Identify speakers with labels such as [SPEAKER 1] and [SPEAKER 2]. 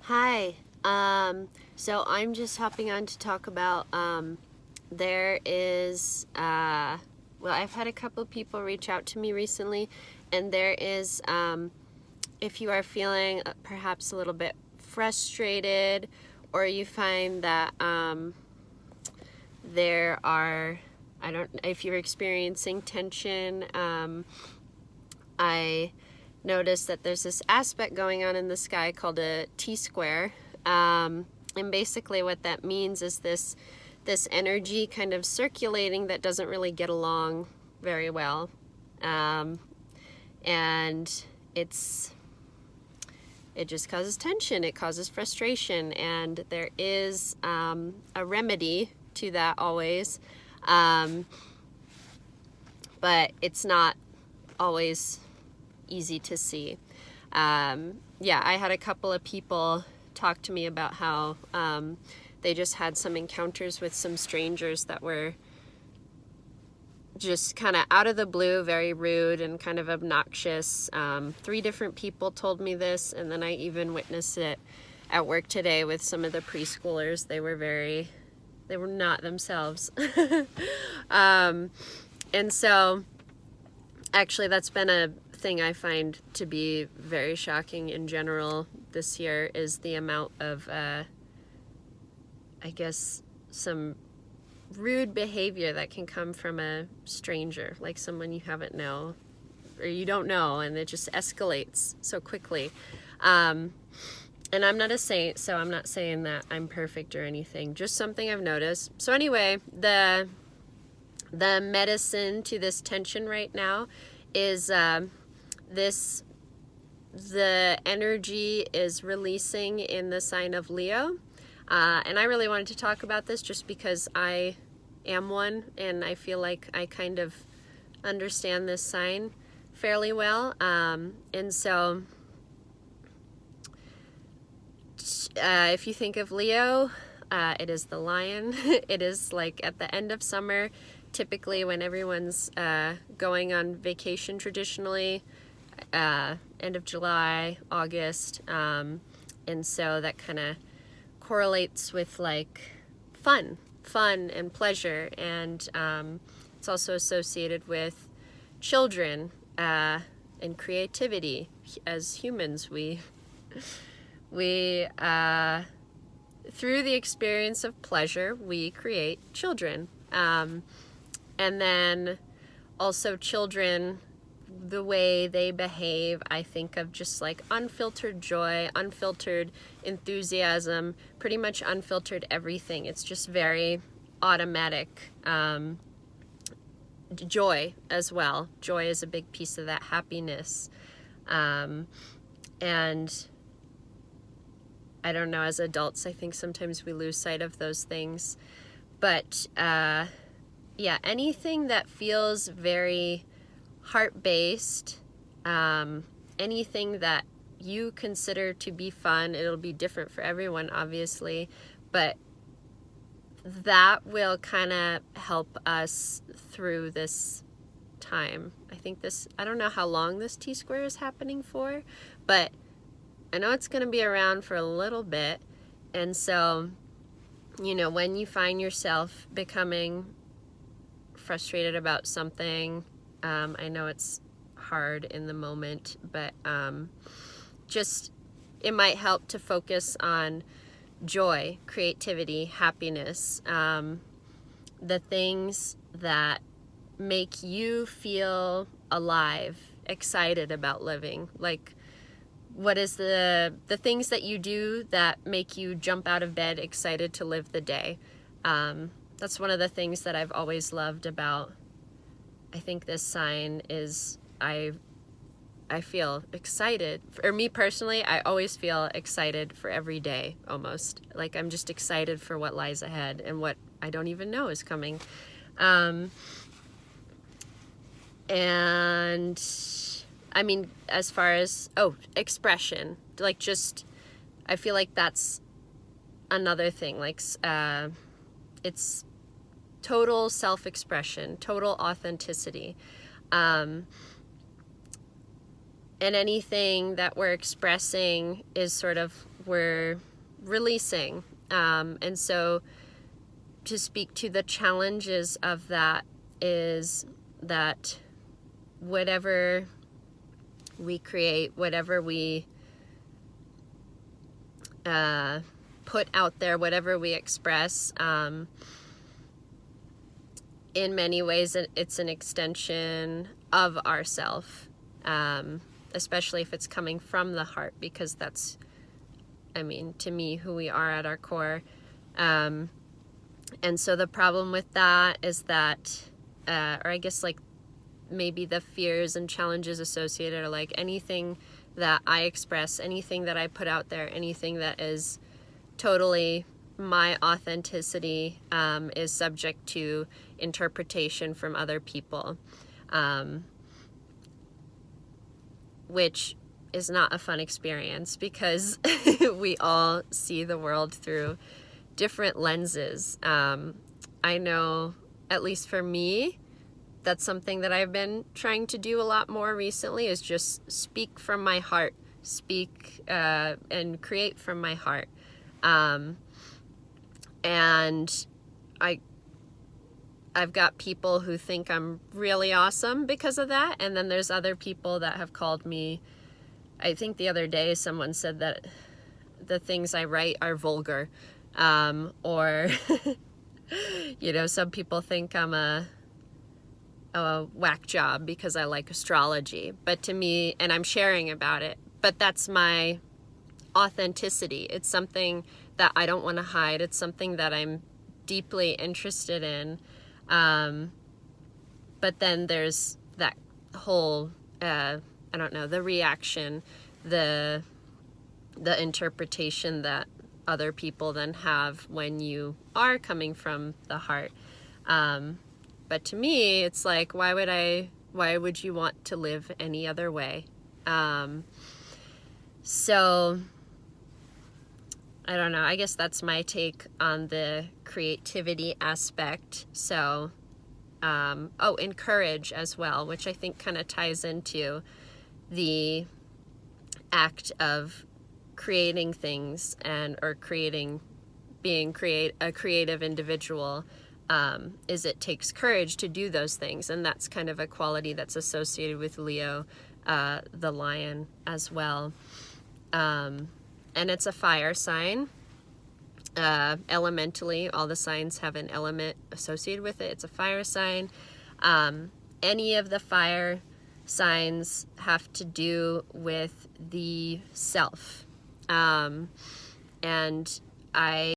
[SPEAKER 1] Hi. So I'm just hopping on to talk about there is well, I've had a couple people reach out to me recently, and there is if you are feeling perhaps a little bit frustrated, or you find that there are, I don't, if you're experiencing tension, I noticed that there's this aspect going on in the sky called a T-square. And basically what that means is this energy kind of circulating that doesn't really get along very well. And it just causes tension, it causes frustration, and there is a remedy to that always. But it's not always easy to see. Yeah, I had a couple of people talk to me about how they just had some encounters with some strangers that were just kind of out of the blue, very rude and kind of obnoxious. 3 different people told me this, and then I even witnessed it at work today with some of the preschoolers. They were not themselves. And so actually that's been a thing I find to be very shocking in general this year, is the amount of I guess some rude behavior that can come from a stranger, like someone you haven't know or you don't know, and it just escalates so quickly. And I'm not a saint, so I'm not saying that I'm perfect or anything, just something I've noticed. So anyway, the medicine to this tension right now is the energy is releasing in the sign of Leo. And I really wanted to talk about this just because I am one, and I feel like I kind of understand this sign fairly well. And so if you think of Leo, it is the lion. It is like at the end of summer, typically when everyone's going on vacation traditionally, end of July, August. And so that kind of correlates with like fun and pleasure, and it's also associated with children and creativity. As humans, we through the experience of pleasure, we create children. And then also children, the way they behave, I think of just like unfiltered joy, unfiltered enthusiasm, pretty much unfiltered everything. It's just very automatic. Joy as well. Joy is a big piece of that, happiness. And I don't know, as adults, I think sometimes we lose sight of those things. But yeah, anything that feels very heart-based, anything that you consider to be fun, it'll be different for everyone, obviously, but that will kind of help us through this time. I don't know how long this T-square is happening for, but I know it's going to be around for a little bit. And so, when you find yourself becoming frustrated about something, I know it's hard in the moment, but just it might help to focus on joy, creativity, happiness, the things that make you feel alive, excited about living. Like, what is the things that you do that make you jump out of bed excited to live the day? That's one of the things that I've always loved about, I think, this sign is I feel excited. For me personally, I always feel excited for every day, almost. Like I'm just excited for what lies ahead and what I don't even know is coming. And I mean, as far as, expression, like just, I feel like that's another thing. Like, it's total self-expression, total authenticity. And anything that we're expressing is sort of we're releasing. And so to speak to the challenges of that is that whatever we create, whatever we put out there, whatever we express, in many ways it's an extension of ourself, especially if it's coming from the heart, because that's, I mean, to me, who we are at our core. And so the problem with that is that, or I guess like maybe the fears and challenges associated are like anything that I express, anything that I put out there, anything that is totally my authenticity, is subject to interpretation from other people, which is not a fun experience, because we all see the world through different lenses. I know, at least for me, that's something that I've been trying to do a lot more recently, is just speak from my heart, speak and create from my heart. And I've got people who think I'm really awesome because of that, and then there's other people that have called me. I think the other day someone said that the things I write are vulgar, or you know, some people think I'm a whack job because I like astrology. But to me, and I'm sharing about it, but that's my authenticity. It's something that I don't want to hide. It's something that I'm deeply interested in. But then there's that whole, I don't know, the reaction, the interpretation that other people then have when you are coming from the heart. But to me, it's like, why would you want to live any other way? So I don't know, I guess that's my take on the creativity aspect. So, and courage as well, which I think kind of ties into the act of creating things or being a creative individual, is it takes courage to do those things. And that's kind of a quality that's associated with Leo, the lion, as well. And it's a fire sign. Elementally, all the signs have an element associated with it. It's a fire sign. Any of the fire signs have to do with the self. And I